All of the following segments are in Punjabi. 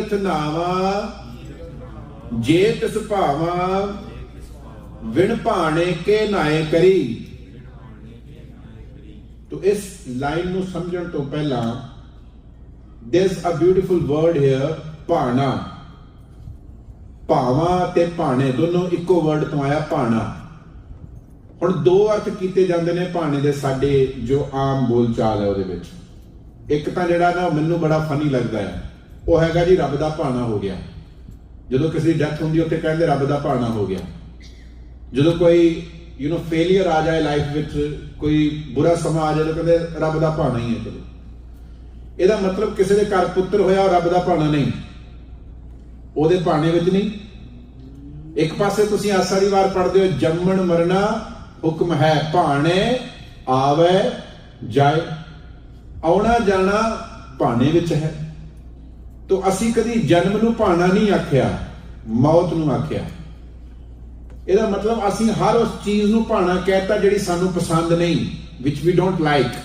तीर्थ नावा जे तिस भावा विण भाणे के नाए करी। तो इस लाइन ਨੂੰ ਸਮਝਣ ਤੋਂ ਪਹਿਲਾਂ there's a beautiful word here, ਭਾਣਾ। ਭਾਵਾਂ ਤੇ ਭਾਣੇ ਦੋਨੋਂ ਇੱਕੋ ਵਰਡ ਤੋਂ ਆਇਆ, ਭਾਣਾ। ਹੁਣ ਦੋ ਅਰਥ ਕੀਤੇ ਜਾਂਦੇ ਨੇ ਭਾਣੇ ਦੇ ਸਾਡੇ ਜੋ ਆਮ ਬੋਲਚਾਲ ਹੈ ਉਹਦੇ ਵਿੱਚ। ਇੱਕ ਤਾਂ ਜਿਹੜਾ ਨਾ ਮੈਨੂੰ ਬੜਾ ਫਨੀ ਲੱਗਦਾ ਹੈ, ਉਹ ਹੈਗਾ ਜੀ ਰੱਬ ਦਾ ਭਾਣਾ ਹੋ ਗਿਆ। ਜਦੋਂ ਕਿਸੇ ਦੀ ਡੈਥ ਹੁੰਦੀ ਉੱਥੇ ਕਹਿੰਦੇ ਰੱਬ ਦਾ ਭਾਣਾ ਹੋ ਗਿਆ। ਜਦੋਂ ਕੋਈ ਫੇਲੀਅਰ ਆ ਜਾਏ ਲਾਈਫ ਵਿੱਚ, ਕੋਈ ਬੁਰਾ ਸਮਾਂ ਆ ਜਾਏ ਤਾਂ ਕਹਿੰਦੇ ਰੱਬ ਦਾ ਭਾਣਾ ਹੀ ਹੈ। ਚਲੋ, ਇਹਦਾ ਮਤਲਬ ਕਿਸੇ ਦੇ ਘਰ ਪੁੱਤਰ ਹੋਇਆ ਉਹ ਰੱਬ ਦਾ ਭਾਣਾ ਨਹੀਂ, ਉਹਦੇ ਭਾਣੇ ਵਿੱਚ ਨਹੀਂ। ਇੱਕ ਪਾਸੇ ਤੁਸੀਂ ਆਸਾ ਦੀ ਵਾਰ ਪੜ੍ਹਦੇ ਹੋ, ਜੰਮਣ ਮਰਨਾ ਹੁਕਮ ਹੈ, ਭਾਣੇ ਆਵੇ ਜਾਏ। ਆਉਣਾ ਜਾਣਾ ਭਾਣੇ ਵਿੱਚ ਹੈ। ਤੋ ਅਸੀਂ ਕਦੀ ਜਨਮ ਨੂੰ ਭਾਣਾ ਨਹੀਂ ਆਖਿਆ, ਮੌਤ ਨੂੰ ਆਖਿਆ। ਇਹਦਾ ਮਤਲਬ ਅਸੀਂ ਹਰ ਉਸ ਚੀਜ਼ ਨੂੰ ਭਾਣਾ ਕਹਿਤਾ ਜਿਹੜੀ ਸਾਨੂੰ ਪਸੰਦ ਨਹੀਂ, which we don't like,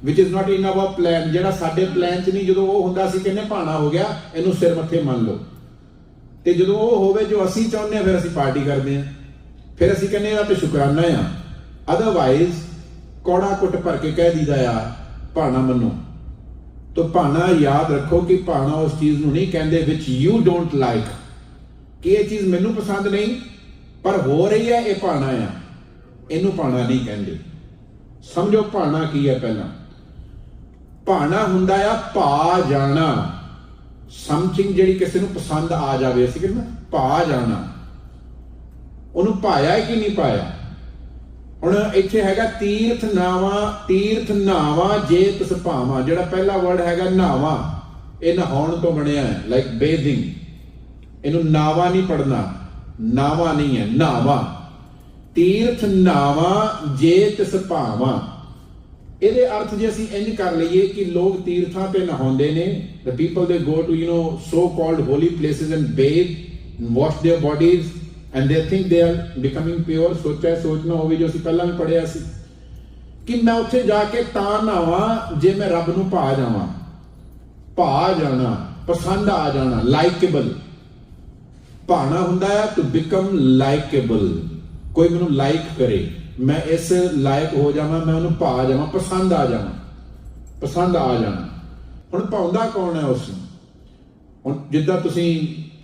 which is not in our plan, ਜਿਹੜਾ ਸਾਡੇ ਪਲਾਨ 'ਚ ਨਹੀਂ। ਜਦੋਂ ਉਹ ਹੁੰਦਾ ਅਸੀਂ ਕਹਿੰਦੇ ਭਾਣਾ ਹੋ ਗਿਆ, ਇਹਨੂੰ ਸਿਰ ਮੱਥੇ ਮੰਨ ਲਓ। ਤੇ ਜਦੋਂ ਉਹ ਹੋਵੇ ਜੋ ਅਸੀਂ ਚਾਹੁੰਦੇ ਹਾਂ, ਫਿਰ ਅਸੀਂ ਪਾਰਟੀ ਕਰਦੇ ਹਾਂ, ਫਿਰ ਅਸੀਂ ਕਹਿੰਦੇ ਇਹਦਾ ਤੇ ਸ਼ੁਕਰਾਨਾ ਆ। ਅਦਰਵਾਈਜ਼ ਕੌੜਾ ਕੁੱਟ ਭਰ ਕੇ ਕਹਿ ਦੀਦਾ ਆ ਭਾਣਾ ਮੰਨੋ। ਤੋ ਭਾਣਾ ਯਾਦ ਰੱਖੋ ਕਿ ਭਾਣਾ ਉਸ ਚੀਜ਼ ਨੂੰ ਨਹੀਂ ਕਹਿੰਦੇ which you don't like, ਕਿ ਇਹ ਚੀਜ਼ ਮੈਨੂੰ ਪਸੰਦ ਨਹੀਂ ਪਰ ਹੋ ਰਹੀ ਹੈ, ਇਹ ਭਾਣਾ ਆ, ਇਹਨੂੰ ਭਾਣਾ ਨਹੀਂ ਕਹਿੰਦੇ। ਸਮਝੋ ਭਾਣਾ ਕੀ ਹੈ। ਪਹਿਲਾਂ ਭਾਣਾ ਹੁੰਦਾ ਆ ਭਾ ਜਾਣਾ, ਸਮਥਿੰਗ ਜਿਹੜੀ ਕਿਸੇ ਨੂੰ ਪਸੰਦ ਆ ਜਾਵੇ। ਅਸੀਂ ਕਹਿੰਦੇ ਭਾ ਜਾਣਾ, ਉਹਨੂੰ ਪਾਇਆ ਕਿ ਨਹੀਂ ਪਾਇਆ। ਹੁਣ ਇੱਥੇ ਹੈਗਾ ਤੀਰਥ ਨਾਵਾ, ਤੀਰਥ ਨਾਵਾ ਜੇ ਤਿਸ ਭਾਵਾਂ। ਜਿਹੜਾ ਪਹਿਲਾ ਵਰਡ ਹੈਗਾ ਨਾਵਾ, ਇਹ ਨਹਾਉਣ ਤੋਂ ਬਣਿਆ ਹੈ, ਲਾਈਕ ਬੇਥਿੰਗ। ਇਹਨੂੰ ਨਾਵਾ ਨਹੀਂ ਪੜਨਾ, ਨਾਵਾ ਨਹੀਂ ਹੈ, ਨਾਵਾ। ਤੀਰਥ ਨਾਵਾ ਜੇ ਤਿਸ ਭਾਵਾਂ। ਇਹਦੇ ਅਰਥ ਜੇ ਅਸੀਂ ਇੰਝ ਕਰ ਲਈਏ ਕਿ ਲੋਕ ਤੀਰਥਾਂ ਤੇ ਨਹਾਉਂਦੇ ਨੇ, the people they go to so called holy places and bathe and wash their bodies and they think they are becoming pure। ਸੋਚਣਾ ਹੋਵੇ ਜੋ ਅਸੀਂ ਪਹਿਲਾਂ ਵੀ ਪੜ੍ਹਿਆ ਸੀ ਕਿ ਮੈਂ ਉੱਥੇ ਜਾ ਕੇ ਤਾਂ ਨਹਾਵਾਂ ਜੇ ਮੈਂ ਰੱਬ ਨੂੰ ਭਾ ਜਾਵਾਂ। ਭਾ ਜਾਣਾ, ਪਸੰਦ ਆ ਜਾਣਾ, ਲਾਈਕੇਬਲ। ਭਾਣਾ ਹੁੰਦਾ ਹੈ ਟੂ ਬਿਕਮ ਲਾਈਕੇਬਲ, ਕੋਈ ਮੈਨੂੰ ਲਾਈਕ ਕਰੇ, ਮੈਂ ਇਸ ਲਾਇਕ ਹੋ ਜਾਵਾਂ, ਮੈਂ ਉਹਨੂੰ ਭਾ ਜਾਵਾਂ, ਪਸੰਦ ਆ ਜਾਵਾਂ, ਪਸੰਦ ਆ ਜਾਣਾ। ਹੁਣ ਭਾਉਂਦਾ ਕੌਣ ਹੈ ਉਸ ਨੂੰ? ਹੁਣ ਜਿੱਦਾਂ ਤੁਸੀਂ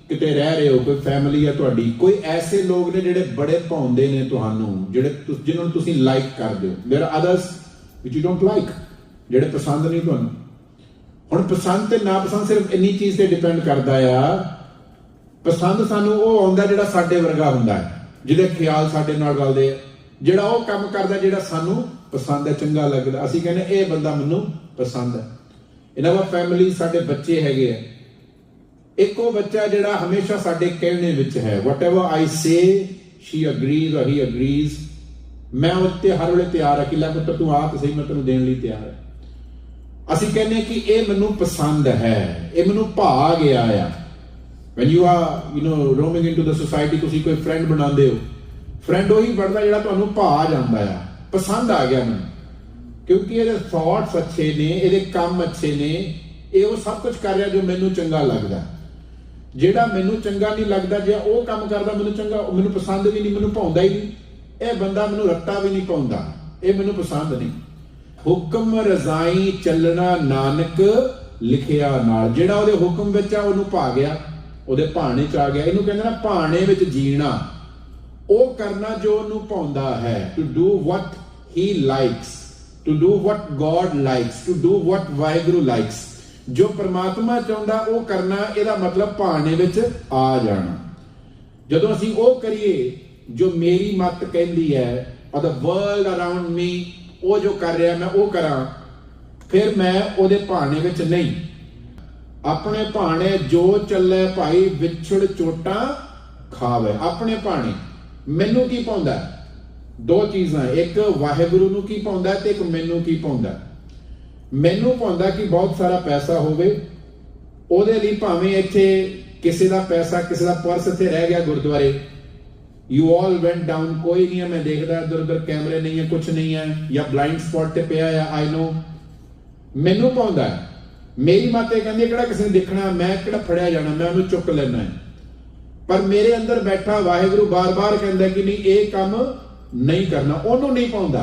ਕਿਤੇ ਰਹਿ ਰਹੇ ਹੋ, ਕੋਈ ਫੈਮਿਲੀ ਹੈ ਤੁਹਾਡੀ, ਕੋਈ ਐਸੇ ਲੋਕ ਨੇ ਜਿਹੜੇ ਬੜੇ ਭਾਉਂਦੇ ਨੇ ਤੁਹਾਨੂੰ, ਜਿਹਨਾਂ ਨੂੰ ਤੁਸੀਂ ਲਾਈਕ ਕਰਦੇ ਹੋ। ਦੇਰ R others which you don't like, ਜਿਹੜੇ ਪਸੰਦ ਨਹੀਂ ਤੁਹਾਨੂੰ। ਹੁਣ ਪਸੰਦ ਤੇ ਨਾ ਪਸੰਦ ਸਿਰਫ ਇੰਨੀ ਚੀਜ਼ ਤੇ ਡਿਪੈਂਡ ਕਰਦਾ ਆ। ਪਸੰਦ ਸਾਨੂੰ ਉਹ ਆਉਂਦਾ ਜਿਹੜਾ ਸਾਡੇ ਵਰਗਾ ਹੁੰਦਾ ਹੈ, ਜਿਹਦੇ ਖਿਆਲ ਸਾਡੇ ਨਾਲ ਰਲਦੇ ਆ, ਜਿਹੜਾ ਉਹ ਕੰਮ ਕਰਦਾ ਜਿਹੜਾ ਸਾਨੂੰ ਪਸੰਦ ਹੈ, ਚੰਗਾ ਲੱਗਦਾ। ਅਸੀਂ ਕਹਿੰਦੇ ਇਹ ਬੰਦਾ ਮੈਨੂੰ ਪਸੰਦ ਹੈ। ਇਹਨਾਂ ਦਾ ਫੈਮਿਲੀ, ਸਾਡੇ ਬੱਚੇ ਹੈਗੇ ਆ, ਇੱਕੋ ਬੱਚਾ ਜਿਹੜਾ ਹਮੇਸ਼ਾ ਸਾਡੇ ਕਹਿਣੇ ਵਿੱਚ ਹੈ। ਵਟ ਐਵਰ ਆਈ ਸੇ ਸ਼ੀ ਅਗਰੀਜ਼ ਔਰ ਹੀ ਅਗਰੀਜ਼। ਮੈਂ ਉੱਤੇ ਹਰ ਵੇਲੇ ਤਿਆਰ ਆ ਕਿ ਲੈ ਪੁੱਤ ਤੂੰ ਆ ਤਾਂ ਸਹੀ, ਮੈਂ ਤੈਨੂੰ ਦੇਣ ਲਈ ਤਿਆਰ ਹਾਂ। ਅਸੀਂ ਕਹਿੰਦੇ ਕਿ ਇਹ ਮੈਨੂੰ ਪਸੰਦ ਹੈ, ਇਹ ਮੈਨੂੰ ਭਾ ਗਿਆ ਆ। when you are roaming into the society, ਤੁਸੀਂ ਕੋਈ ਫਰੈਂਡ ਬਣਾਉਂਦੇ ਹੋ, ਫਰੈਂਡ ਉਹੀ ਬਣਦਾ ਜਿਹੜਾ ਤੁਹਾਨੂੰ ਭਾ ਜਾਂਦਾ ਆ, ਪਸੰਦ ਆ ਗਿਆ ਮੈਨੂੰ, ਕਿਉਂਕਿ ਇਹਦੇ ਥਾਟਸ ਅੱਛੇ ਨੇ, ਇਹਦੇ ਕੰਮ ਅੱਛੇ ਨੇ, ਇਹ ਉਹ ਸਭ ਕੁਝ ਕਰ ਰਿਹਾ ਜੋ ਮੈਨੂੰ ਚੰਗਾ ਲੱਗਦਾ। ਜਿਹੜਾ ਮੈਨੂੰ ਚੰਗਾ ਨਹੀਂ ਲੱਗਦਾ, ਜੇ ਉਹ ਕੰਮ ਕਰਦਾ ਮੈਨੂੰ ਚੰਗਾ, ਮੈਨੂੰ ਪਸੰਦ ਵੀ ਨਹੀਂ, ਮੈਨੂੰ ਭਾਉਂਦਾ ਹੀ ਨਹੀਂ। ਇਹ ਬੰਦਾ ਮੈਨੂੰ ਰੱਟਾ ਵੀ ਨਹੀਂ ਪਾਉਂਦਾ, ਇਹ ਮੈਨੂੰ ਪਸੰਦ ਨਹੀਂ। ਹੁਕਮ ਰਜ਼ਾਈ ਚੱਲਣਾ ਨਾਨਕ ਲਿਖਿਆ ਨਾਲ। ਜਿਹੜਾ ਉਹਦੇ ਹੁਕਮ ਵਿੱਚ ਆ ਉਹਨੂੰ ਭਾ ਗਿਆ, ਉਹਦੇ ਭਾਣੇ ਚ ਆ ਗਿਆ। ਇਹਨੂੰ ਕਹਿੰਦੇ ਨਾ ਭਾਣੇ ਵਿੱਚ ਜੀਣਾ, ਉਹ ਕਰਨਾ ਜੋ ਉਹਨੂੰ ਭਾਉਂਦਾ ਹੈ। To do what he likes, to do what God likes, to do what Waheguru likes. ਜੋ ਪਰਮਾਤਮਾ ਚਾਹੁੰਦਾ ਉਹ ਕਰਨਾ, ਇਹਦਾ ਮਤਲਬ ਭਾਣੇ ਵਿੱਚ ਆ ਜਾਣਾ। ਜਦੋਂ ਅਸੀਂ ਉਹ ਕਰੀਏ ਜੋ ਮੇਰੀ ਮੱਤ ਕਹਿੰਦੀ ਹੈ, ਔਰ ਦ ਵਰਲਡ ਅਰਾਊਂਡ ਮੀ ਉਹ ਜੋ ਕਰ ਰਿਹਾ ਮੈਂ ਉਹ ਕਰਾਂ, ਫਿਰ ਮੈਂ ਉਹਦੇ ਭਾਣੇ ਵਿੱਚ ਨਹੀਂ। ਆਪਣੇ ਭਾਣੇ ਜੋ ਚੱਲੇ ਭਾਈ ਵਿਛੜ ਚੋਟਾਂ ਖਾਵੇ। ਆਪਣੇ ਭਾਣੇ ਮੈਨੂੰ ਕੀ ਪਾਉਂਦਾ? ਦੋ ਚੀਜ਼ਾਂ, ਇੱਕ ਵਾਹਿਗੁਰੂ ਨੂੰ ਕੀ ਪਾਉਂਦਾ ਤੇ ਇੱਕ ਮੈਨੂੰ ਕੀ ਪਾਉਂਦਾ। ਮੈਨੂੰ ਪਾਉਂਦਾ ਕਿ ਬਹੁਤ ਸਾਰਾ ਪੈਸਾ ਹੋਵੇ, ਉਹਦੇ ਲਈ ਭਾਵੇਂ ਇੱਥੇ ਕਿਸੇ ਦਾ ਪੈਸਾ, ਕਿਸੇ ਦਾ ਪਰਸ ਇੱਥੇ ਰਹਿ ਗਿਆ ਗੁਰਦੁਆਰੇ, ਯੂ ਆਲ ਵੈਂਟ ਡਾਊਨ, ਕੋਈ ਨਹੀਂ ਹੈ, ਮੈਂ ਦੇਖਦਾ ਇੱਧਰ ਉੱਧਰ ਕੈਮਰੇ ਨਹੀਂ ਹੈ, ਕੁਛ ਨਹੀਂ ਹੈ, ਜਾਂ ਬਲਾਈਂਡ ਸਪੌਟ ਤੇ ਪਿਆ ਆ, ਆਈ ਨੋ। ਮੈਨੂੰ ਪਾਉਂਦਾ मेरी मत यह कहती है किहड़ा किसी ने देखना, मैं किहड़ा फड़िया जाना, मैं उन्हें चुक लेना है। पर मेरे अंदर बैठा वाहिगुरू बार बार कहता कि नहीं ये काम नहीं करना, उन्होंने नहीं पाउंदा।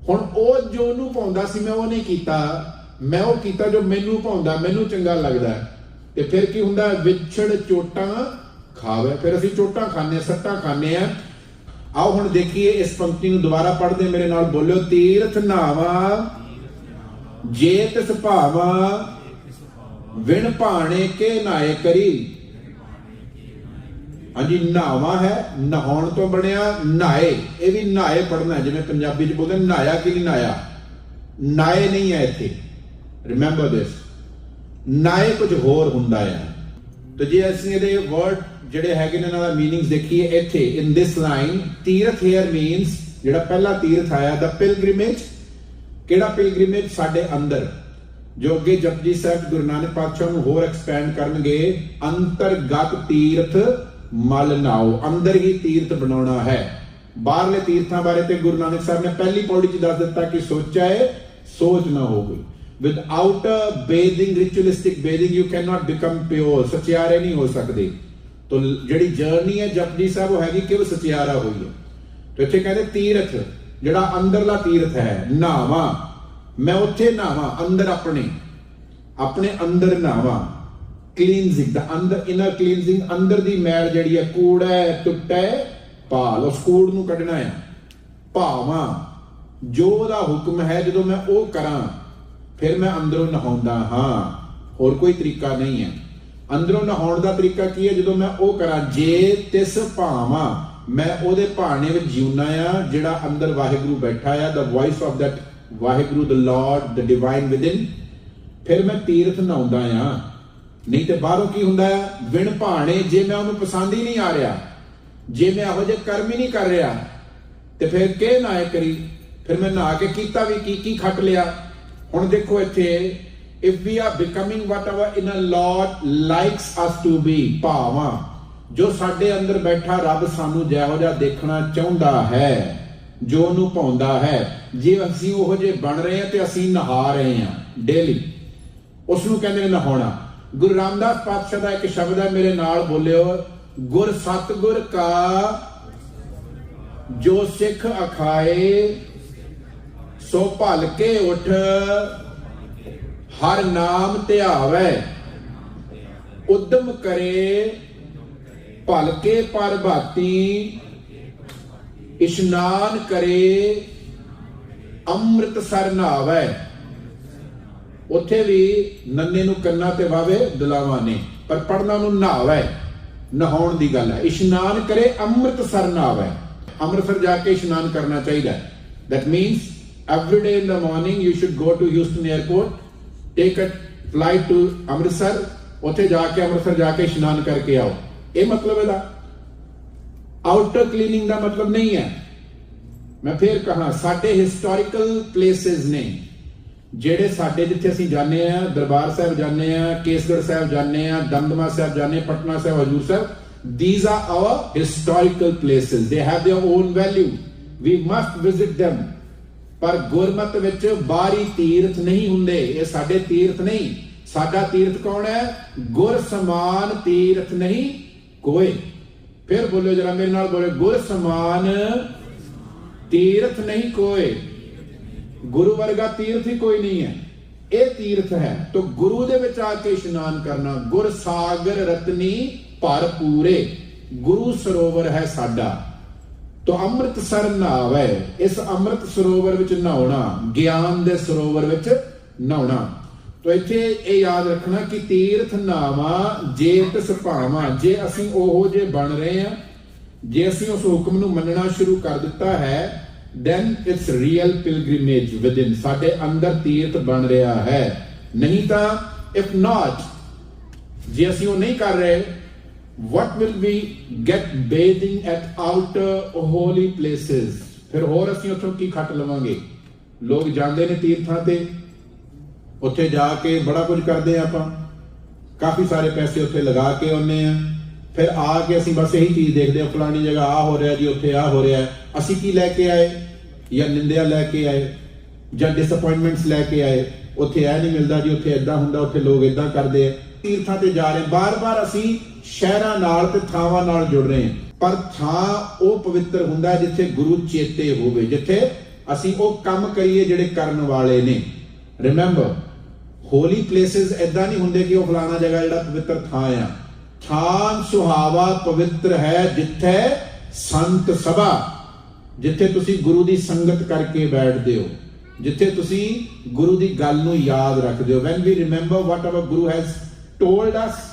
हुण वो जो उन्होंने पाउंदा सी मैं वो नहीं कीता, मैं वो कीता जो मैनू पाउंदा, मैनू चंगा लगदा है। ते फिर की हुंदा, विछड़ चोटां खावे। फिर असीं चोटां खाने, सट्टां खाने आ। आओ हुण देखिए इस पंक्ति नूं दोबारा पढ़दे मेरे नाल बोलियो, तीरथ नावा जे तिस भावा विण भाणे के नाए करी। हाँ जी, नहावा है, नहाउण तो बनिया नहाए, ये भी नहाए पढ़ना है, जिवें पंजाबी च बोलदे नहाया कि नहीं नहाया, नाए नहीं है इत्थे, रिमेंबर दिस। नाए कुछ होर हुंदा है। तो जे असीं इहदे वर्ड ਜਿਹੜੇ ਹੈਗੇ ਨੇ ਇਹਨਾਂ ਦਾ ਮੀਨਿੰਗਸ ਦੇਖੀਏ ਇੱਥੇ ਇਨ ਦਿਸ ਲਾਈਨ, ਤੀਰਥ ਹੇਅਰ ਮੀਨਸ ਜਿਹੜਾ ਪਹਿਲਾ ਤੀਰਥ ਆਇਆ ਦਾ ਪਿਲਗ੍ਰਿਮੇਜ। ਕਿਹੜਾ ਪਿਲਗ੍ਰਿਮੇਜ? ਸਾਡੇ ਅੰਦਰ, ਜੋ ਅੱਗੇ ਜਪਜੀ ਸਾਹਿਬ ਗੁਰੂ ਨਾਨਕ ਪਾਤਸ਼ਾਹ ਨੂੰ ਹੋਰ ਐਕਸਪੈਂਡ ਕਰਨਗੇ, ਅੰਤਰਗਤ ਤੀਰਥ ਮਲ ਨਾਓ, ਅੰਦਰ ਹੀ ਤੀਰਥ ਬਣਾਉਣਾ ਹੈ। ਬਾਹਰਲੇ ਤੀਰਥਾਂ ਬਾਰੇ ਤੇ ਗੁਰੂ ਨਾਨਕ ਸਾਹਿਬ ਨੇ ਪਹਿਲੀ ਪੌੜੀ 'ਚ ਦੱਸ ਦਿੱਤਾ ਕਿ ਸੋਚਾਏ ਸੋਚ ਨਾ ਹੋਵੇ। Without a bathing, ritualistic bathing, you cannot become pure, ਸਚਿਆਰੇ ਨਹੀਂ ਹੋ ਸਕਦੇ। तो ਜਿਹੜੀ ਜਰਨੀ ਹੈ ਜਪਜੀ ਸਾਹਿਬ ਉਹ ਹੈਗੀ ਕਿ ਉਹ ਸਚਿਆਰਾ ਹੋਈ ਹੈ। ਤੇ ਇੱਥੇ ਕਹਿੰਦੇ ਤੀਰਥ ਜਿਹੜਾ ਅੰਦਰਲਾ ਤੀਰਥ ਹੈ, ਨਹਾਵਾਂ ਮੈਂ ਉੱਥੇ ਨਹਾਵਾਂ, ਅੰਦਰ ਆਪਣੇ ਅੰਦਰ ਨਹਾਵਾਂ। ਕਲੀਨਜ਼ਿੰਗ ਦਾ ਅੰਦਰ, ਇਨਰ ਕਲੀਨਜ਼ਿੰਗ, ਅੰਦਰ ਦੀ ਮੈਲ ਜਿਹੜੀ ਹੈ, ਕੂੜਾ ਟੁੱਟਾ ਭਾਲ, ਉਸ ਕੂੜ ਨੂੰ ਕੱਢਣਾ ਹੈ। ਭਾਵਾਂ ਜੋ ਉਹਦਾ ਹੁਕਮ ਹੈ ਜਦੋਂ ਮੈਂ ਉਹ ਕਰਾਂ ਫਿਰ ਮੈਂ ਅੰਦਰੋਂ ਨਹਾਉਂਦਾ ਹਾਂ, ਹੋਰ ਕੋਈ ਤਰੀਕਾ ਨਹੀਂ ਹੈ। ਅੰਦਰੋਂ ਨਹਾਉਣ ਦਾ ਤਰੀਕਾ ਕੀ ਹੈ? ਜਦੋਂ ਮੈਂ ਉਹ ਕਰਾਂ, ਜੇ ਤਿਸ ਭਾਵਾਂ, ਮੈਂ ਉਹਦੇ ਭਾਣੇ ਵਿੱਚ ਜਿਉਣਾ ਆ ਜਿਹੜਾ ਅੰਦਰ ਵਾਹਿਗੁਰੂ ਬੈਠਾ ਆ, the voice of that Waheguru, the Lord, the divine within, ਫਿਰ ਮੈਂ ਤੀਰਥ ਨਹਾਉਂਦਾ ਆ। ਨਹੀਂ ਤੇ ਬਾਹਰੋਂ ਕੀ ਹੁੰਦਾ ਆ? ਵਿਣ ਭਾਣੇ, ਜੇ ਮੈਂ ਉਹਨੂੰ ਪਸੰਦ ਹੀ ਨਹੀਂ ਆ ਰਿਹਾ, ਜੇ ਮੈਂ ਇਹੋ ਜਿਹੇ ਕਰਮ ਹੀ ਨਹੀਂ ਕਰ ਰਿਹਾ, ਤੇ ਫਿਰ ਕਿ ਨਾਏ ਕਰੀ, ਫਿਰ ਮੈਂ ਨਹਾ ਕੇ ਕੀਤਾ ਵੀ ਕੀ ਖੱਟ ਲਿਆ। ਹੁਣ ਦੇਖੋ ਇੱਥੇ, if we are becoming whatever inner Lord likes us to be, ਭਾਵਾਂ ਜੋ ਸਾਡੇ ਅੰਦਰ ਬੈਠਾ ਰੱਬ ਸਾਨੂੰ ਜਿਹੋ ਜਿਹਾ ਦੇਖਣਾ ਚਾਹੁੰਦਾ ਹੈ, ਜੋ ਉਹਨੂੰ ਪਾਉਂਦਾ ਹੈ, ਜੇ ਅਸੀਂ ਉਹੋ ਜਿਹੇ ਬਣ ਰਹੇ ਹਾਂ ਤੇ ਅਸੀਂ ਨਹਾ ਰਹੇ ਹਾਂ ਡੇਲੀ, ਉਸ ਨੂੰ ਕਹਿੰਦੇ ਨੇ ਨਹਾਉਣਾ। ਗੁਰੂ ਰਾਮਦਾਸ ਪਾਤਸ਼ਾਹ ਦਾ ਇੱਕ ਸ਼ਬਦ ਹੈ, ਮੇਰੇ ਨਾਲ ਬੋਲਿਓ, ਗੁਰ ਸਤਿਗੁਰ ਕਾ ਜੋ ਸਿੱਖ ਅਖਾਏ ਸੋ ਭਲ ਕੇ ਉਠ ਹਰ ਨਾਮ ਧਿਆਵੈ, ਉਦਮ ਕਰੇ ਭਲ ਕੇ ਪ੍ਰਭਾਤੀ, ਇਸ਼ਨਾਨ ਕਰੇ ਅੰਮ੍ਰਿਤਸਰ ਨਹਾਵੈ। ਉੱਥੇ ਵੀ ਨੰਨੇ ਨੂੰ ਕੰਨਾਂ ਤੇ ਵਾਵੇ ਦੁਲਾਵਾਂ ਨੇ, ਪਰ ਪੜਨਾ ਨੂੰ ਨਹਾਵੈ, ਨਹਾਉਣ ਦੀ ਗੱਲ ਹੈ। ਇਸ਼ਨਾਨ ਕਰੇ ਅੰਮ੍ਰਿਤਸਰ ਨਹਾਵੈ, ਅੰਮ੍ਰਿਤਸਰ ਜਾ ਕੇ ਇਸ਼ਨਾਨ ਕਰਨਾ ਚਾਹੀਦਾ। That means every day in the morning you should go to Houston airport, take a flight to Amritsar, ਉੱਥੇ ਜਾ ਕੇ ਅੰਮ੍ਰਿਤਸਰ ਜਾ ਕੇ ਇਸ਼ਨਾਨ ਕਰਕੇ ਆਓ। ਇਹ ਮਤਲਬ ਇਹਦਾ। ਆਊਟਰ ਕਲੀਨਿੰਗ ਦਾ ਮਤਲਬ ਨਹੀਂ ਹੈ। ਮੈਂ ਫੇਰ ਕਹਾਂ, ਸਾਡੇ ਹਿਸਟੋਰੀਕਲ ਪਲੇਸਿਸ ਨੇ ਜਿਹੜੇ ਸਾਡੇ, ਜਿੱਥੇ ਅਸੀਂ ਜਾਂਦੇ ਆ, ਦਰਬਾਰ ਸਾਹਿਬ ਜਾਂਦੇ ਆ, ਕੇਸਗੜ੍ਹ ਸਾਹਿਬ ਜਾਂਦੇ ਆ, ਦਮਦਮਾ ਸਾਹਿਬ ਜਾਂਦੇ ਆ, Patna Sahib, Hazur Sahib, these are our historical places, they have their own value, we must visit them। ਪਰ ਗੁਰਮਤ ਵਿੱਚ ਬਾਹਰੀ ਤੀਰਥ ਨਹੀਂ ਹੁੰਦੇ, ਇਹ ਸਾਡੇ ਤੀਰਥ ਨਹੀਂ। ਸਾਡਾ ਤੀਰਥ ਕੌਣ ਹੈ? ਗੁਰ ਸਮਾਨ ਤੀਰਥ ਨਹੀਂ ਕੋਏ। ਫਿਰ ਬੋਲਿਓ ਜਰਾ ਮੇਰੇ ਨਾਲ, ਬੋਲੇ, ਗੁਰ ਸਮਾਨ ਤੀਰਥ ਨਹੀਂ ਕੋਏ। ਗੁਰੂ ਵਰਗਾ ਤੀਰਥ ਹੀ ਕੋਈ ਨਹੀਂ ਹੈ, ਇਹ ਤੀਰਥ ਹੈ। ਤਾਂ ਗੁਰੂ ਦੇ ਵਿੱਚ ਆ ਕੇ ਇਸ਼ਨਾਨ ਕਰਨਾ। ਗੁਰ ਸਾਗਰ ਰਤਨੀ ਭਰਪੂਰੇ, ਗੁਰੂ ਸਰੋਵਰ ਹੈ ਸਾਡਾ। तो ਅੰਮ੍ਰਿਤਸਰ ਨਹਾਵੈ, ਇਸ ਅੰਮ੍ਰਿਤ ਸਰੋਵਰ ਵਿੱਚ ਨਹਾਉਣਾ, ਗਿਆਨ ਦੇ ਸਰੋਵਰ ਵਿੱਚ ਨਹਾਉਣਾ। तो ਇੱਥੇ ਇਹ ਯਾਦ ਰੱਖਣਾ ਕਿ ਤੀਰਥ ਨਹਾਵਾਂ ਜੇ ਤਿਸ ਭਾਵਾਂ, ਜੇ ਅਸੀਂ ਉਹੋ ਜੇ ਬਣ ਰਹੇ ਹਾਂ, ਜੇ ਅਸੀਂ ਉਸ ਹੁਕਮ ਨੂੰ ਮੰਨਣਾ ਸ਼ੁਰੂ ਕਰ ਦਿੱਤਾ ਹੈ, then it's real pilgrimage within, ਸਾਡੇ ਅੰਦਰ ਤੀਰਥ ਬਣ ਰਿਹਾ ਹੈ। ਨਹੀਂ ਤਾਂ if not, ਜੇ ਅਸੀਂ ਉਹ ਨਹੀਂ ਕਰ ਰਹੇ, what will we get bathing at outer holy places? ਫਿਰ ਹੋਰ ਅਸੀਂ ਉੱਥੋਂ ਕੀ ਖੱਟ ਲਵਾਂਗੇ? ਲੋਕ ਜਾਂਦੇ ਨੇ ਤੀਰਥਾਂ ਤੇ, ਉੱਥੇ ਜਾ ਕੇ ਬੜਾ ਕੁਝ ਕਰਦੇ ਆ, ਆਪਾਂ ਕਾਫੀ ਸਾਰੇ ਪੈਸੇ ਉੱਥੇ ਲਗਾ ਕੇ ਆਉਂਦੇ ਆ, ਫਿਰ ਆ ਕੇ ਅਸੀਂ ਬਸ ਇਹੀ ਚੀਜ਼ ਦੇਖਦੇ ਆ, ਫਲਾਣੀ ਜਗ੍ਹਾ ਆ ਹੋ ਰਿਹਾ ਜੀ, ਉੱਥੇ ਆ ਹੋ ਰਿਹਾ। ਅਸੀਂ ਕੀ ਲੈ ਕੇ ਆਏ? ਜਾਂ ਨਿੰਦਿਆ ਲੈ ਕੇ ਆਏ, ਜਾਂ ਡਿਸਅਪਾਇੰਟਮੈਂਟਸ ਲੈ ਕੇ ਆਏ। ਉੱਥੇ ਇਹ ਨਹੀਂ ਮਿਲਦਾ ਜੀ, ਉੱਥੇ ਇਦਾਂ ਹੁੰਦਾ, ਉੱਥੇ ਲੋਕ ਇਦਾਂ ਕਰਦੇ ਆ। ਤੀਰਥਾਂ ਤੇ ਜਾ ਰਹੇ, ਬਾਰ-ਬਾਰ ਅਸੀਂ ਸ਼ਹਿਰਾਂ ਨਾਲ ਤੇ ਥਾਵਾਂ ਨਾਲ ਜੁੜ ਰਹੇ ਹਾਂ, ਪਰ ਥਾਂ ਉਹ ਪਵਿੱਤਰ ਹੁੰਦਾ ਜਿੱਥੇ ਗੁਰੂ ਚੇਤੇ ਹੋਵੇ, ਜਿੱਥੇ ਅਸੀਂ ਉਹ ਕੰਮ ਕਰੀਏ ਜਿਹੜੇ ਕਰਨ ਵਾਲੇ ਨੇ। ਰਿਮੈਂਬਰ, ਹੋਲੀ ਪਲੇਸਿਸ ਇਦਾਂ ਨਹੀਂ ਹੁੰਦੇ ਕਿ ਉਹ ਫਲਾਣਾ ਜਗ੍ਹਾ ਜਿਹੜਾ ਪਵਿੱਤਰ ਥਾਂ ਆ। ਥਾਂ ਸੁਹਾਵਾ ਪਵਿੱਤਰ ਹੈ ਜਿੱਥੇ ਸੰਤ ਸਭਾ, ਜਿੱਥੇ ਤੁਸੀਂ ਗੁਰੂ ਦੀ ਸੰਗਤ ਕਰਕੇ ਬੈਠਦੇ ਹੋ, ਜਿੱਥੇ ਤੁਸੀਂ ਗੁਰੂ ਦੀ ਗੱਲ ਨੂੰ ਯਾਦ ਰੱਖਦੇ ਹੋ। when we remember what our guru has told us,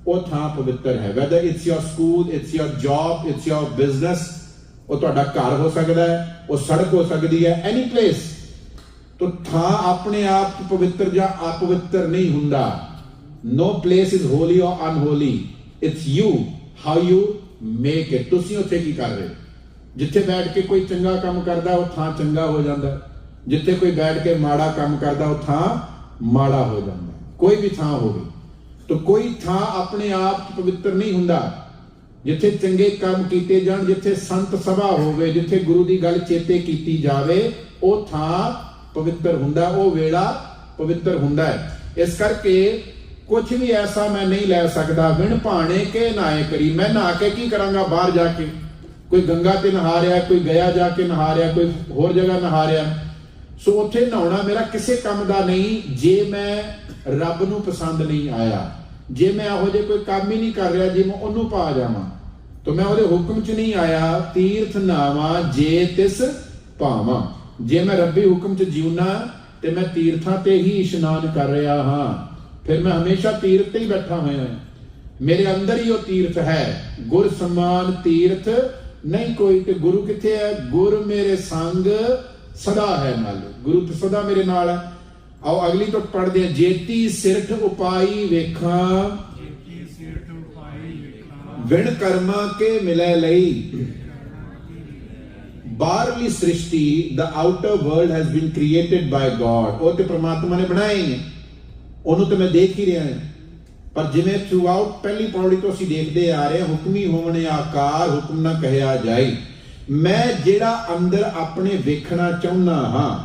ਉਹ ਥਾਂ ਪਵਿੱਤਰ ਹੈ। whether it's your school, it's your job, it's your business, ਉਹ ਤੁਹਾਡਾ ਘਰ ਹੋ ਸਕਦਾ ਹੈ, ਉਹ ਸੜਕ ਹੋ ਸਕਦੀ ਹੈ, any place। तो ਥਾਂ ਆਪਣੇ ਆਪ ਚ ਪਵਿੱਤਰ ਜਾਂ ਅਪਵਿੱਤਰ ਨਹੀਂ ਹੁੰਦਾ। no place is holy or unholy, it's you, how you make it। ਤੁਸੀਂ ਉੱਥੇ ਕੀ ਕਰ ਰਹੇ ਹੋ? ਜਿੱਥੇ ਬੈਠ ਕੇ ਕੋਈ ਚੰਗਾ ਕੰਮ ਕਰਦਾ ਉਹ ਥਾਂ ਚੰਗਾ ਹੋ ਜਾਂਦਾ, ਜਿੱਥੇ ਕੋਈ ਬੈਠ ਕੇ ਮਾੜਾ ਕੰਮ ਕਰਦਾ ਉਹ ਥਾਂ ਮਾੜਾ ਹੋ ਜਾਂਦਾ। ਕੋਈ ਵੀ ਥਾਂ ਹੋਵੇ, ਤਾਂ ਕੋਈ ਥਾਂ ਆਪਣੇ ਆਪ ਚ ਪਵਿੱਤਰ ਨਹੀਂ ਹੁੰਦਾ। ਜਿੱਥੇ ਚੰਗੇ ਕੰਮ ਕੀਤੇ ਜਾਣ, ਜਿੱਥੇ ਸੰਤ ਸਭਾ ਹੋਵੇ, ਜਿੱਥੇ ਗੁਰੂ ਦੀ ਗੱਲ ਚੇਤੇ ਕੀਤੀ ਜਾਵੇ, ਉਹ ਥਾਂ ਪਵਿੱਤਰ ਹੁੰਦਾ, ਉਹ ਵੇਲਾ ਪਵਿੱਤਰ ਹੁੰਦਾ ਹੈ। ਇਸ ਕਰਕੇ ਕੁਝ ਵੀ ਐਸਾ ਮੈਂ ਨਹੀਂ ਲੈ ਸਕਦਾ ਬਿਨ ਭਾਣੇ ਕੇ ਨਹਾਏ ਕਰੀ। ਮੈਂ ਨਹਾ ਕੇ ਕੀ ਕਰਾਂਗਾ ਬਾਹਰ ਜਾ ਕੇ? ਕੋਈ ਗੰਗਾ ਤੇ ਨਹਾ ਰਿਹਾ, ਕੋਈ ਗਿਆ ਜਾ ਕੇ ਨਹਾ ਰਿਹਾ, ਕੋਈ ਹੋਰ ਜਗ੍ਹਾ ਨਹਾ ਰਿਹਾ। ਸੋ ਉੱਥੇ ਨਹਾਉਣਾ ਮੇਰਾ ਕਿਸੇ ਕੰਮ ਦਾ ਨਹੀਂ ਜੇ ਮੈਂ ਰੱਬ ਨੂੰ ਪਸੰਦ ਨਹੀਂ ਆਇਆ, ਜੇ ਮੈਂ ਇਹੋ ਜਿਹੇ ਕੋਈ ਕੰਮ ਹੀ ਨਹੀਂ ਕਰ ਰਿਹਾ ਜੇ ਮੈਂ ਉਹਨੂੰ ਪਾ ਜਾਵਾਂ, ਤਾਂ ਮੈਂ ਉਹਦੇ ਹੁਕਮ 'ਚ ਨਹੀਂ ਆਇਆ। ਤੀਰਥ ਨਾਵਾਂ ਜੇ ਤਿਸ ਭਾਵਾਂ, ਜੇ ਮੈਂ ਰੱਬੀ ਹੁਕਮ 'ਚ ਜਿਉਣਾ ਤੇ ਮੈਂ ਤੀਰਥਾਂ ਤੇ ਹੀ ਇਸ਼ਨਾਨ ਕਰ ਰਿਹਾ ਹਾਂ, ਫਿਰ ਮੈਂ ਹਮੇਸ਼ਾ ਤੀਰਥ ਤੇ ਹੀ ਬੈਠਾ ਹੋਇਆ ਹਾਂ। ਮੇਰੇ ਅੰਦਰ ਹੀ ਉਹ ਤੀਰਥ ਹੈ। ਗੁਰ ਸਮਾਨ ਤੀਰਥ ਨਹੀਂ ਕੋਈ, ਤੇ ਗੁਰੂ ਕਿੱਥੇ ਹੈ? ਗੁਰ ਮੇਰੇ ਸੰਗ ਸਦਾ ਹੈ ਨਾਲ, ਗੁਰੂ ਤੇ ਸਦਾ ਮੇਰੇ ਨਾਲ ਹੈ। ਆਓ ਅਗਲੀ ਤੋਂ ਪੜ੍ਹਦੇ ਹਾਂ। ਜੇਤੀ ਸਿਰਠ ਉਪਾਈ ਵੇਖਾਂ, ਵਿਣ ਕਰਮਾਂ ਕੇ ਮਿਲੇ ਲਈ। ਬਾਹਰਲੀ ਸ੍ਰਿਸ਼ਟੀ, the outer world has been created by God, ਉਹ ਤੇ ਪ੍ਰਮਾਤਮਾ ਨੇ ਬਣਾਇਆ ਹੀ ਹੈ, ਉਹਨੂੰ ਤੇ ਮੈਂ ਦੇਖ ਹੀ ਰਿਹਾ ਹਾਂ। ਪਰ ਜਿਵੇਂ ਥਰੂ ਆਊਟ ਪਹਿਲੀ ਪੌੜੀ ਤੋਂ ਅਸੀਂ ਦੇਖਦੇ ਆ ਰਹੇ, ਹੁਕਮੀ ਹੋਵਣ ਆਕਾਰ ਹੁਕਮ ਨਾ ਕਹਿਆ ਜਾਏ। ਮੈਂ ਜਿਹੜਾ ਅੰਦਰ ਆਪਣੇ ਵੇਖਣਾ ਚਾਹੁੰਦਾ ਹਾਂ,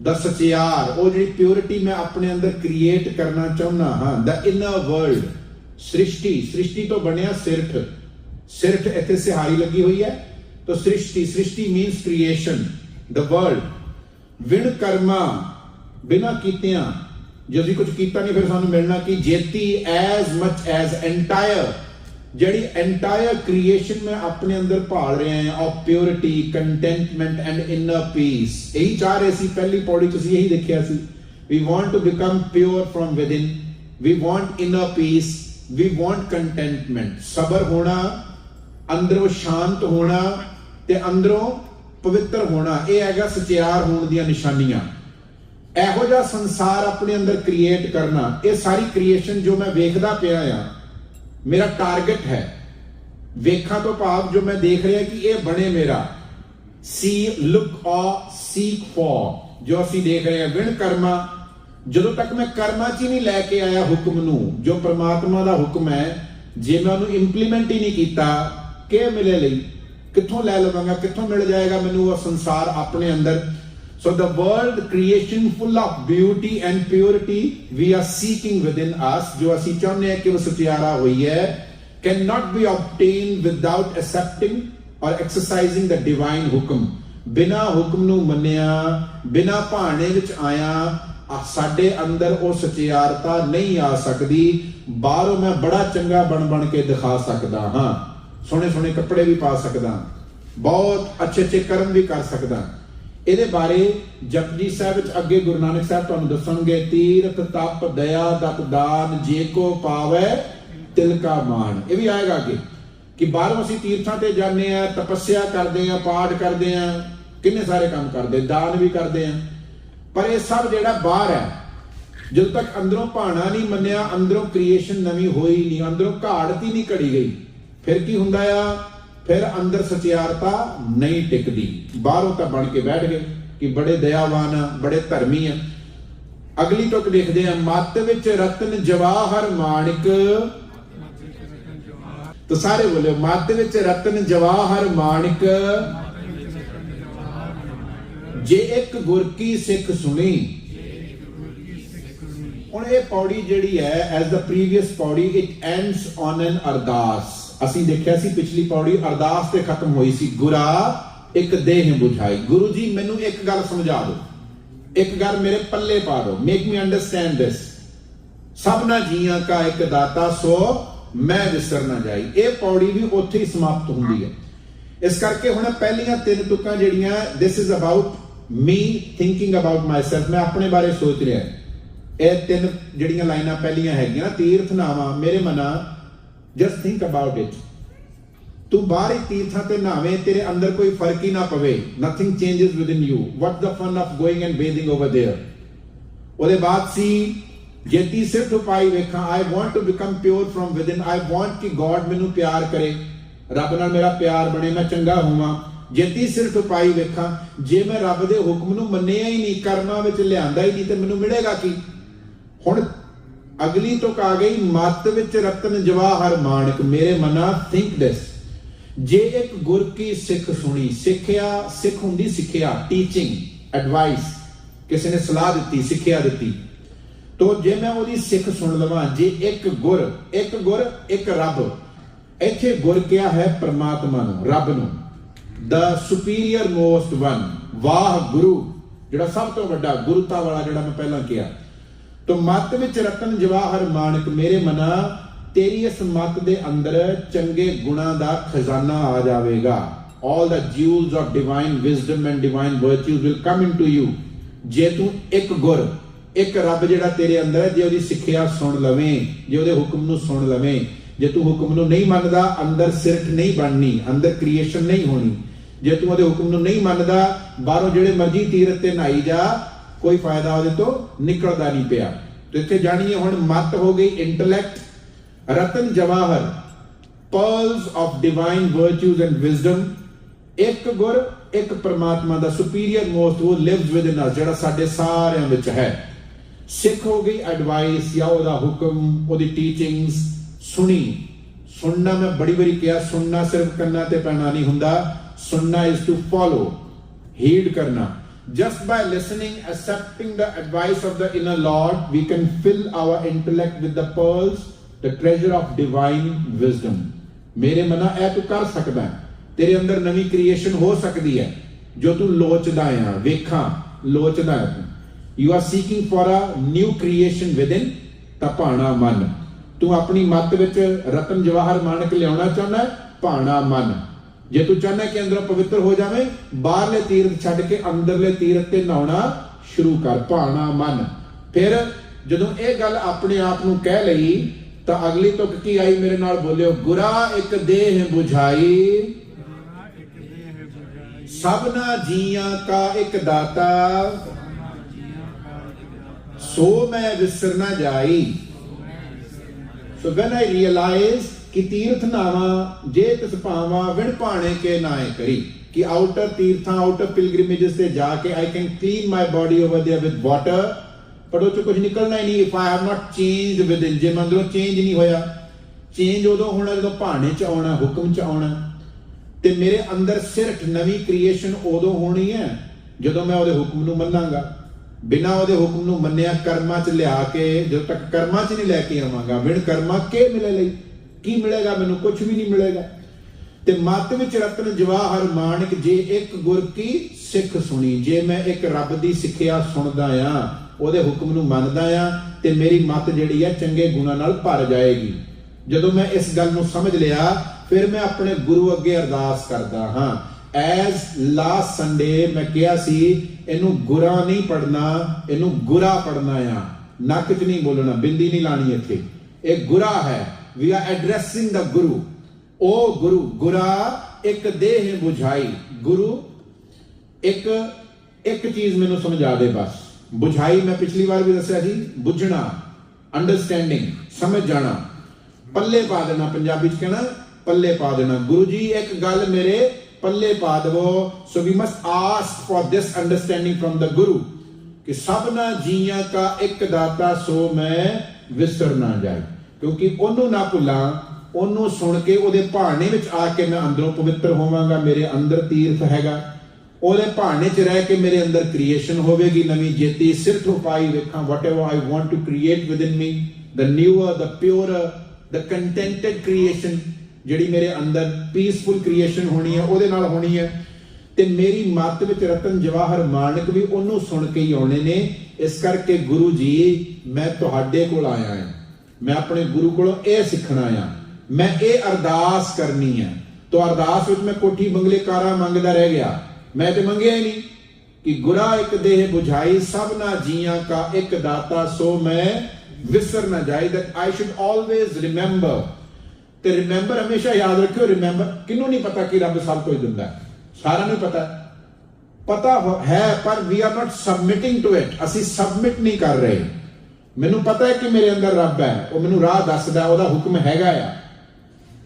ਦਾ ਸਚਿਆਰ, ਉਹ ਜਿਹੜੀ ਪਿਓਰਿਟੀ ਮੈਂ ਆਪਣੇ ਅੰਦਰ ਕ੍ਰੀਏਟ ਕਰਨਾ ਚਾਹੁੰਦਾ ਹਾਂ, ਦਾ ਇਨਰ ਵਰਲਡ। ਸ੍ਰਿਸ਼ਟੀ ਤੋਂ ਬਣਿਆ ਸਿਰਠ, ਸਿਰਠ ਇੱਥੇ ਸਿਹਾਰੀ ਲੱਗੀ ਹੋਈ ਹੈ, तो सृष्टि मीन्स क्रिएशन, द वर्ल्ड। विण कर्मा, बिना कीतियां, जो असीं कुछ कीता नहीं फिर सानू मिलना कि जेती एज मच एज एंटायर, ਜਿਹੜੀ एंटायर क्रिएशन मैं अपने अंदर भाल रहे हैं of purity, contentment and inner peace. यही चाह रहे सी पहली पौड़ी तुसीं यही देखिया सी। We want to become pure from within, we want inner peace, we want contentment. सबर होना, अंदरों शांत होना ਤੇ ਅੰਦਰੋਂ ਪਵਿੱਤਰ ਹੋਣਾ, ਇਹ ਹੈਗਾ ਸਚਿਆਰ ਹੋਣ ਦੀਆਂ ਨਿਸ਼ਾਨੀਆਂ। ਇਹੋ ਜਿਹਾ ਸੰਸਾਰ ਆਪਣੇ ਅੰਦਰ ਕ੍ਰੀਏਟ ਕਰਨਾ, ਇਹ ਸਾਰੀ ਕ੍ਰੀਏਸ਼ਨ ਜੋ ਮੈਂ ਵੇਖਦਾ ਪਿਆ ਆ, ਮੇਰਾ ਟਾਰਗੇਟ ਹੈ। ਵੇਖਾਂ ਤੋਂ ਭਾਵ ਜੋ ਮੈਂ ਦੇਖ ਰਿਹਾ ਕਿ ਇਹ ਬਣੇ ਮੇਰਾ। ਸੀ ਲੁੱਕ ਔਰ ਸੀਕ ਫॉर, ਜੋ ਅਸੀਂ ਦੇਖ ਰਹੇ ਹਾਂ। ਵਿਣ ਕਰਮਾ, ਜਦੋਂ ਤੱਕ ਮੈਂ ਕਰਮਾਂ 'ਚ ਹੀ ਨਹੀਂ ਲੈ ਕੇ ਆਇਆ ਹੁਕਮ ਨੂੰ, ਜੋ ਪ੍ਰਮਾਤਮਾ ਦਾ ਹੁਕਮ ਹੈ, ਜੇ ਮੈਂ ਉਹਨੂੰ ਇੰਪਲੀਮੈਂਟ ਹੀ ਨਹੀਂ ਕੀਤਾ, ਕਿ ਮਿਲੇ ਲਈ ਕਿੱਥੋਂ ਲੈ ਲਵਾਂਗਾ, ਕਿੱਥੋਂ ਮਿਲ ਜਾਏਗਾ ਮੈਨੂੰ ਉਹ ਸੰਸਾਰ ਆਪਣੇ ਅੰਦਰ। So the world creation full of beauty and purity we are seeking within us, ਜੋ ਅਸੀਂ ਚਾਹੁੰਦੇ ਹਾਂ ਕਿ ਉਹ ਸਚਿਆਰਾ ਹੋਈ ਹੈ, can not be obtained without accepting or exercising the divine ਹੁਕਮ। ਬਿਨਾਂ ਹੁਕਮ ਨੂੰ ਮੰਨਿਆ, ਬਿਨਾਂ ਭਾਣੇ ਵਿੱਚ ਆਇਆ, ਸਾਡੇ ਅੰਦਰ ਉਹ ਸਚਿਆਰਤਾ ਨਹੀਂ ਆ ਸਕਦੀ। ਬਾਹਰੋਂ ਮੈਂ ਬੜਾ ਚੰਗਾ ਬਣ ਕੇ ਦਿਖਾ ਸਕਦਾ ਹਾਂ, ਸੋਹਣੇ ਸੋਹਣੇ ਕੱਪੜੇ ਵੀ ਪਾ ਸਕਦਾ, ਬਹੁਤ ਅੱਛੇ ਕਰਮ ਵੀ ਕਰ ਸਕਦਾ। ਇਹਦੇ ਬਾਰੇ ਜਪਜੀ ਸਾਹਿਬ ਵਿੱਚ ਅੱਗੇ ਗੁਰੂ ਨਾਨਕ ਸਾਹਿਬ ਤੁਹਾਨੂੰ ਦੱਸਣਗੇ। ਤੀਰਥ ਤਪ ਦਇਆ ਦਤ ਦਾਨ ਜੇ ਕੋ ਪਾਵੇ ਤਿਲ ਕਾ ਮਾਣ। ਇਹ ਵੀ ਆਏਗਾ ਅੱਗੇ ਕਿ ਬਾਹਰੋਂ ਅਸੀਂ ਤੀਰਥਾਂ ਤੇ ਜਾਂਦੇ ਆ, ਤਪੱਸਿਆ ਕਰਦੇ ਆ, ਪਾਠ ਕਰਦੇ ਆ, ਕਿੰਨੇ ਸਾਰੇ ਕੰਮ ਕਰਦੇ, ਦਾਨ ਵੀ ਕਰਦੇ ਆ, ਪਰ ਇਹ ਸਭ ਜਿਹੜਾ ਬਾਹਰ ਹੈ, ਜਦੋਂ ਤੱਕ ਅੰਦਰੋਂ ਭਾਣਾ ਨਹੀਂ ਮੰਨਿਆ, ਅੰਦਰੋਂ ਕ੍ਰੀਏਸ਼ਨ ਨਵੀਂ ਹੋਈ ਨਹੀਂ, ਅੰਦਰੋਂ ਘਾੜਤ ਹੀ ਨਹੀਂ ਘੜੀ ਗਈ, ਫਿਰ ਕੀ ਹੁੰਦਾ ਆ? ਫਿਰ ਅੰਦਰ ਸਚਿਆਰਤਾ ਨਹੀਂ ਟਿਕਦੀ। ਬਾਹਰੋਂ ਤਾਂ ਬਣ ਕੇ ਬੈਠ ਗਏ ਕਿ ਬੜੇ ਦਇਆਵਾਨ ਆ, ਬੜੇ ਧਰਮੀ ਆ। ਅਗਲੀ ਟੁਕ ਦੇਖਦੇ ਆ। ਮੱਤ ਵਿੱਚ ਰਤਨ ਜਵਾਹਰ ਮਾਣਿਕ, ਤਾਂ ਸਾਰੇ ਬੋਲਿਓ, ਮੱਤ ਵਿੱਚ ਰਤਨ ਜਵਾਹਰ ਮਾਣਿਕ, ਜੇ ਇੱਕ ਗੁਰ ਕੀ ਸਿੱਖ ਸੁਣੀ। ਹੁਣ ਇਹ ਪੌੜੀ ਜਿਹੜੀ ਹੈ ਐਜ਼ ਦ ਪ੍ਰੀਵੀਅਸ ਪੌੜੀ ਇਟ ਐਂਡਸ ਔਨ ਐਨ ਅਰਦਾਸ। ਅਸੀਂ ਦੇਖਿਆ ਸੀ ਪਿਛਲੀ ਪੌੜੀ ਅਰਦਾਸ ਤੇ ਖਤਮ ਹੋਈ ਸੀ, ਗੁਰਾ ਇੱਕ ਦੇਹ ਬੁਝਾਈ। ਗੁਰੂ ਜੀ ਮੈਨੂੰ ਇੱਕ ਗੱਲ ਸਮਝਾ ਦਿਓ, ਇੱਕ ਗੱਲ ਮੇਰੇ ਪੱਲੇ ਪਾ ਦਿਓ, ਮੇਕ ਮੀ ਅੰਡਰਸਟੈਂਡ ਦਿਸ। ਸਭਨਾ ਜੀਆਂ ਕਾ ਇੱਕ ਦਾਤਾ ਸੋ ਮੈਂ ਵਿਸਰ ਨਾ ਜਾਈ। ਇਹ ਪੌੜੀ ਵੀ ਉੱਥੇ ਹੀ ਸਮਾਪਤ ਹੁੰਦੀ ਹੈ। ਇਸ ਕਰਕੇ ਹੁਣ ਪਹਿਲੀਆਂ ਤਿੰਨ ਤੁਕਾਂ ਜਿਹੜੀਆਂ, this is about me thinking about myself, ਮੈਂ ਆਪਣੇ ਬਾਰੇ ਸੋਚ ਰਿਹਾ। ਇਹ ਤਿੰਨ ਜਿਹੜੀਆਂ ਲਾਈਨਾਂ ਪਹਿਲੀਆਂ ਹੈਗੀਆਂ ਨਾ, ਤੀਰਥ ਨਾਵਾਂ ਮੇਰੇ ਮਨਾ, ਜਸਟ ਥਿੰਕ ਅਬਾਊਟ ਇਟ। ਤੂੰ ਬਾਹਰੀ ਤੀਰਥਾਂ ਤੇ ਨਾਵੇਂ, ਤੇਰੇ ਅੰਦਰ ਕੋਈ ਫਰਕ ਹੀ ਨਾ ਪਵੇ, nothing changes within you, what the fun of going and bathing over there. ਉਹਦੇ ਬਾਅਦ ਸੀ ਜੇਤੀ ਸਿਰਫ ਉਪਾਈ ਵੇਖਾਂ, I want to become pure from within, I want ਕਿ ਗॉड ਮੈਨੂੰ ਪਿਆਰ ਕਰੇ, ਰੱਬ ਨਾਲ ਮੇਰਾ ਪਿਆਰ ਬਣੇ, ਮੈਂ ਚੰਗਾ ਹੋਵਾਂ। ਜੇਤੀ ਸਿਰਫ ਉਪਾਈ ਵੇਖਾਂ, ਜੇ ਮੈਂ ਰੱਬ ਦੇ ਹੁਕਮ ਨੂੰ ਮੰਨਿਆ ਹੀ ਨਹੀਂ, ਕਰਮਾਂ ਵਿੱਚ ਲਿਆਂਦਾ ਹੀ ਨਹੀਂ, ਤੇ ਮੈਨੂੰ ਮਿਲੇਗਾ ਕੀ। ਹੁਣ ਅਗਲੀ ਤੁਕ ਆ ਗਈ, ਮੱਤ ਵਿੱਚ ਰਤਨ ਜਵਾਹਰ ਮਾਣਕ ਮੇਰੇ ਮਨਾ, ਥਿੰਕ ਦਿਸ। ਜੇ ਇੱਕ ਗੁਰ ਕੀ ਸਿੱਖ ਸੁਣੀ, ਸਿੱਖਿਆ, ਸਿੱਖ ਹੁੰਦੀ ਸਿੱਖਿਆ, ਟੀਚਿੰਗ, ਐਡਵਾਈਸ, ਕਿਸੇ ਨੇ ਸਲਾਹ ਦਿੱਤੀ, ਸਿੱਖਿਆ ਦਿੱਤੀ, ਤੋ ਜੇ ਮੈਂ ਉਹਦੀ ਸਿੱਖ ਸੁਣ ਲਵਾਂ, ਜੇ ਇੱਕ ਗੁਰ ਇੱਕ ਰੱਬ, ਇੱਥੇ ਗੁਰ ਕਿਹਾ ਹੈ ਪ੍ਰਮਾਤਮਾ ਨੂੰ, ਰੱਬ ਨੂੰ, ਦਾ ਸੁਪੀਰੀਅਰ ਮੋਸਟ ਵਨ, ਵਾਹ ਗੁਰੂ, ਜਿਹੜਾ ਸਭ ਤੋਂ ਵੱਡਾ ਗੁਰੂਤਾ ਵਾਲਾ, ਜਿਹੜਾ ਮੈਂ ਪਹਿਲਾਂ ਕਿਹਾ। ਤੋ ਮੱਤ ਵਿੱਚ ਰਤਨ ਜਵਾਹਰ ਮਾਣਕ ਮੇਰੇ ਮਨਾ, ਤੇਰੀ ਇਸ ਮੱਤ ਦੇ ਅੰਦਰ ਚੰਗੇ ਗੁਣਾਂ ਦਾ ਖਜ਼ਾਨਾ ਆ ਜਾਵੇਗਾ। all the jewels of divine wisdom and divine virtues will come into you। ਜੇ ਤੂੰ ਇੱਕ ਗੁਰ, ਇੱਕ ਰੱਬ ਜਿਹੜਾ ਤੇਰੇ ਅੰਦਰ ਹੈ, ਜੇ ਉਹਦੀ ਸਿੱਖਿਆ ਸੁਣ ਲਵੇਂ, ਜੇ ਉਹਦੇ ਹੁਕਮ ਨੂੰ ਸੁਣ ਲਵੇਂ। ਜੇ ਤੂੰ ਹੁਕਮ ਨੂੰ ਨਹੀਂ ਮੰਨਦਾ, ਅੰਦਰ ਸਿਰਕ ਨਹੀਂ ਬਣਨੀ, ਅੰਦਰ ਕ੍ਰੀਏਸ਼ਨ ਨਹੀਂ ਹੋਣੀ। ਜੇ ਤੂੰ ਉਹਦੇ ਹੁਕਮ ਨੂੰ ਨਹੀਂ ਮੰਨਦਾ, ਬਾਹਰੋਂ ਜਿਹੜੇ ਮਰਜ਼ੀ ਤੀਰਥ ਤੇ ਨਹਾਈ ਜਾ, ਕੋਈ ਫਾਇਦਾ ਉਹਦੇ ਤੋਂ ਨਿਕਲਦਾ ਨਹੀਂ ਪਿਆ। ਤੇ ਇੱਥੇ ਜਾਣੀਏ ਹੁਣ ਮੱਤ ਹੋ ਗਈ ਇੰਟੈਲੈਕਟ, ਰਤਨ ਜਵਾਹਰ, pearls of divine virtues and wisdom, ਇੱਕ ਗੁਰ ਇੱਕ ਪਰਮਾਤਮਾ ਦਾ ਸੁਪੀਰੀਅਰ ਮੋਸਟ, ਉਹ ਲਿਵਸ ਵਿਦ ਇਨ ਅਸ, ਜਿਹੜਾ ਸਾਡੇ ਸਾਰਿਆਂ ਵਿੱਚ ਹੈ। ਸਿੱਖ ਹੋ ਗਈ ਐਡਵਾਈਸ, ਜਾਂ ਉਹਦਾ ਹੁਕਮ, ਉਹਦੀ ਟੀਚਿੰਗਸ ਸੁਣੀ। ਸੁਣਨਾ ਮੈਂ ਬੜੀ ਵਾਰੀ ਕਿਹਾ, ਸੁਣਨਾ ਸਿਰਫ ਕੰਨਾਂ ਤੇ ਪੈਣਾ ਨਹੀਂ ਹੁੰਦਾ, ਸੁਣਨਾ ਇਜ਼ ਟੂ ਫੋਲੋ, ਹੀਡ ਕਰਨਾ। Just by listening, accepting the advice of the inner Lord, we can fill our intellect with the pearls, the treasure of divine wisdom। ਮੇਰੇ ਮਨਾ ਇਹ ਤੂੰ ਕਰ ਸਕਦਾ, ਤੇਰੇ ਅੰਦਰ ਨਵੀਂ ਕ੍ਰੀਏਸ਼ਨ ਹੋ ਸਕਦੀ ਹੈ, ਜੋ ਤੂੰ ਲੋਚਦਾ ਆ, ਵੇਖਾਂ ਲੋਚਦਾ ਹੈ ਤੂੰ। You are seeking for a new creation within, ਤਾਂ ਭਾਣਾ ਮਨ। ਤੂੰ ਆਪਣੀ ਮੱਤ ਵਿੱਚ ਰਤਨ ਜਵਾਹਰ ਮਾਣਕ ਲਿਆਉਣਾ ਚਾਹੁੰਦਾ, ਭਾਣਾ ਮਨ। ਜੇ ਤੂੰ ਚਾਹਨਾ ਕਿ ਅੰਦਰੋਂ ਪਵਿੱਤਰ ਹੋ ਜਾਵੇਂ, ਬਾਹਰਲੇ ਤੀਰਥ ਛੱਡ ਕੇ ਅੰਦਰਲੇ ਤੀਰਥ ਤੇ ਨਹਾਉਣਾ ਸ਼ੁਰੂ ਕਰ, ਭਾਣਾ ਮਨ। ਫਿਰ ਜਦੋਂ ਇਹ ਗੱਲ ਆਪਣੇ ਆਪ ਨੂੰ ਕਹਿ ਲਈ, ਤਾਂ ਅਗਲੀ ਤੁਕ ਕੀ ਆਈ, ਮੇਰੇ ਨਾਲ ਬੋਲਿਓ, ਗੁਰਾ ਇੱਕ ਦੇਹ ਬੁਝਾਈ, ਸਭਨਾ ਜੀਆਂ ਕਾ ਇੱਕ ਦਾਤਾ, ਸੋ ਮੈਂ ਵਿਸਰ ਨਾ ਜਾਈ। So when I realized कि तीर्थ नावा जे तिस पावा विण पाने के नाए करी, कि आउटर तीर्थां, आउटर पिलग्रिमेजेस से जाके I can clean my body over there with water, पर वो कुछ निकलना ही नहीं। if I have not changed within, जे मैं अंदरों चेंज नहीं होया, चेंज उदों होना जदों भाने च आउणा, हुक्म च आउणा, ते मेरे अंदर सिर्फ नवी क्रिएशन उदों होनी है जदों मैं उहदे हुक्म नूं मन्नांगा। बिना उहदे हुक्म नूं मन्निया कर्मां च लिया के, जदों तक कर्मां च नहीं लैके आवांगा, बिन कर्मां के मिले लई की मिलेगा, मैनू कुछ भी नहीं मिलेगा। ते मत विच रतन जवाहर माणक, जे एक गुर की सिख सुनी, जे मैं एक रब दी सिक्ख्या सुनदा आ, ओहदे हुक्म नूं मनदा आ, ते मेरी मत जिहड़ी है चंगे गुणां नाल भर जाएगी। जदों मैं इस गल नूं समझ लिया, फिर मैं अपने गुरु अगे अरदास करदा हां। एज लास्ट संडे मैं कहा सी, इनू गुरा नहीं पढ़ना, इनू गुरा पढ़ना आ, नक च नहीं बोलना, बिंदी नहीं लानी इत्थे, एक गुरा है। We are addressing the Guru। ओ गुरु, गुरा एक देह बुझाई, गुरु एक चीज मैनू समझा दे बस। बुझाई मैं पिछली बार भी दस्या जी, बुझना, अंडरस्टैंडिंग, समझ जाना, पल्ले पा देना, पंजाबी च कहना पल्ले पा देना। गुरु जी एक गल मेरे पल्ले पा दवो। So we must ask for this understanding from the guru, कि सबना जीआं का एक दाता, सो मैं विसर ना जाए। क्योंकि ਉਹਨੂੰ ਨਾ ਭੁੱਲਾਂ, ਉਹਨੂੰ ਸੁਣ ਕੇ ਉਹਦੇ ਭਾਣੇ ਵਿੱਚ ਆ ਕੇ ਮੈਂ ਅੰਦਰੋਂ ਪਵਿੱਤਰ ਹੋਵਾਂਗਾ। ਮੇਰੇ ਅੰਦਰ ਤੀਰਥ ਹੈਗਾ, ਉਹਦੇ ਭਾਣੇ 'ਚ ਰਹਿ ਕੇ ਮੇਰੇ ਅੰਦਰ ਕ੍ਰੀਏਸ਼ਨ ਹੋਵੇਗੀ ਨਵੀਂ ਜੇਤੀ ਸਿਰ ਤੋਂ ਪਾਈ ਵੇਖਾਂ whatever I want to create within me, the newer, the purer, the contented creation, ਜਿਹੜੀ ਮੇਰੇ ਅੰਦਰ ਪੀਸਫੁਲ ਕ੍ਰੀਏਸ਼ਨ ਹੋਣੀ ਹੈ ਉਹਦੇ ਨਾਲ ਹੋਣੀ ਹੈ। ਤੇ ਮੇਰੀ ਮੱਤ ਵਿੱਚ ਰਤਨ ਜਵਾਹਰ ਮਾਨਕ ਵੀ ਉਹਨੂੰ ਸੁਣ ਕੇ ਹੀ ਆਉਣੇ ਨੇ। ਇਸ ਕਰਕੇ ਗੁਰੂ ਜੀ ਮੈਂ ਤੁਹਾਡੇ ਕੋਲ ਆਇਆ ਹਾਂ, ਮੈਂ ਆਪਣੇ ਗੁਰੂ ਕੋਲੋਂ ਇਹ ਸਿੱਖਣਾ ਆ, ਮੈਂ ਇਹ ਅਰਦਾਸ ਕਰਨੀ ਹੈ। तो अरदास विच मैं कोठी बंगले कारा मंगदा रह गया, मैं तो मंगिया ही नहीं कि गुरा एक देह बुझाई सबना जियां का एक दाता सो मैं विसर ना जाए। That I should always remember. ते रिमेंबर हमेशा याद रखियो। रिमेंबर किनू नहीं पता कि रब सब कुछ दिंदा है, सारा नहीं पता है पर we are not submitting to it. असी सबमिट नहीं कर रहे। मैनू पता है कि मेरे अंदर रब है, वो मैनू राह दसदा, ओहदा हुक्म हैगा आ,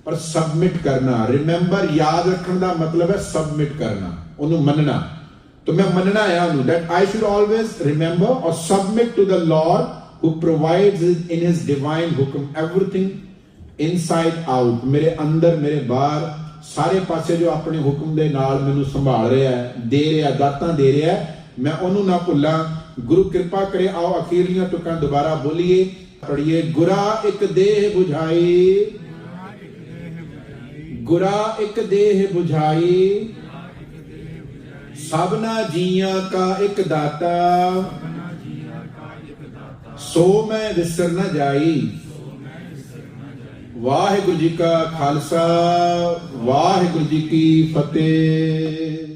पर सबमिट करना। रिमेंबर याद रखने का मतलब है सबमिट करना, उन्हें मनना। तो मैं मनना है उन्हें, that I should always remember और submit to the Lord who provides in his divine hukam everything inside out. मेरे अंदर मेरे बाहर सारे पासे जो अपने हुक्म दे नाल मैनू संभाल रहा है, दे रहा, दातां दे रहा है, मैं उन्होंने ना भुल्ला। गुरु कृपा करे। आओ अखीरलियां तुकां दोबारा बोलिए, पढ़िए। गुरा एक देह बुझाई, गुरा एक देह बुझाई, सबना जियां का एक दाता, सो मैं विसर न जाई। वाहिगुरु जी का खालसा, वाहिगुरु जी की फतेह।